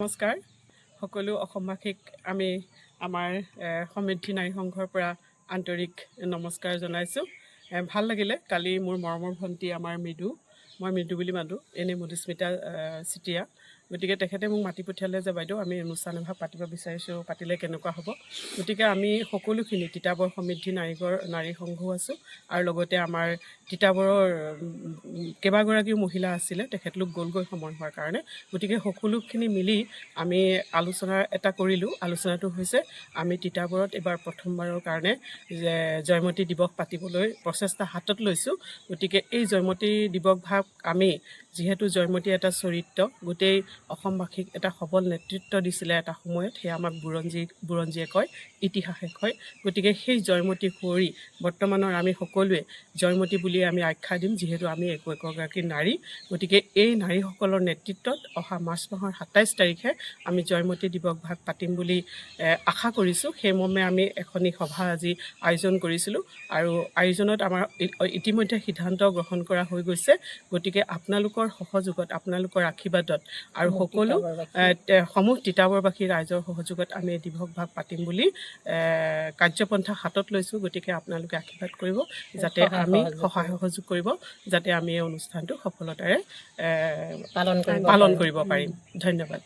নমস্কাৰ সকলো অসমবাসীক আমি আমাৰ সমৃদ্ধি নাৰী সংঘৰ পৰা আন্তৰিক নমস্কাৰ জনাইছোঁ। ভাল লাগিলে কালি মোৰ মৰমৰ ভণ্টি আমাৰ মই মৃদু বুলি মাতো, এনেই মধুস্মিতা চিতিয়া। গতিকে তেখেতে মোক মাতি পঠিয়ালে যে বাইদেউ আমি অনুষ্ঠান এভাগ পাতিব বিচাৰিছোঁ, পাতিলে কেনেকুৱা হ'ব। গতিকে আমি সকলোখিনি তিতাবৰ সমৃদ্ধি নাৰী সংঘও আছোঁ আৰু লগতে আমাৰ তিতাবৰৰ কেইবাগৰাকীও মহিলা আছিলে, তেখেতলোক গ'লগৈ সময় হোৱাৰ কাৰণে। গতিকে সকলোখিনি মিলি আমি আলোচনা এটা কৰিলোঁ। আলোচনাটো হৈছে আমি তিতাবৰত এইবাৰ প্ৰথমবাৰৰ কাৰণে জয়মতী দিৱস পাতিবলৈ প্ৰচেষ্টা হাতত লৈছোঁ। গতিকে এই জয়মতী দিৱস ভাগ আমি যিহেতু জয়মতী এটা চৰিত্ৰ, গোটেই অসমবাসীক এটা সবল নেতৃত্ব দিছিলে এটা সময়ত, সেয়া আমাক বুৰঞ্জীয়ে কয়, ইতিহাসে কয়। গতিকে সেই জয়মতী কুঁৱৰী বৰ্তমানৰ আমি সকলোৱে জয়মতী বুলি আমি আখ্যা দিম, যিহেতু আমি একোগৰাকী নাৰী। গতিকে এই নাৰীসকলৰ নেতৃত্বত অহা মাৰ্চ মাহৰ ২৭ তাৰিখে আমি জয়মতী দিৱস ভাগ পাতিম বুলি আশা কৰিছোঁ। সেইমৰ্মে আমি এখনি সভা আজি আয়োজন কৰিছিলোঁ আৰু আয়োজনত আমাৰ ইতিমধ্যে সিদ্ধান্ত গ্ৰহণ কৰা হৈ গৈছে। গতিকে আপোনালোকৰ সহযোগত, আপোনালোকৰ আশীৰ্বাদত আৰু সকলো সমূহ তিতাবৰবাসী ৰাইজৰ সহযোগত আমি এই দিৱস ভাগ পাতিম বুলি কাৰ্যপন্থা হাতত লৈছোঁ। গতিকে আপোনালোকে আশীৰ্বাদ কৰিব, যাতে আমি সহায় সহযোগ কৰিব, যাতে আমি এই অনুষ্ঠানটো সফলতাৰে পালন কৰিব পাৰিম। ধন্যবাদ।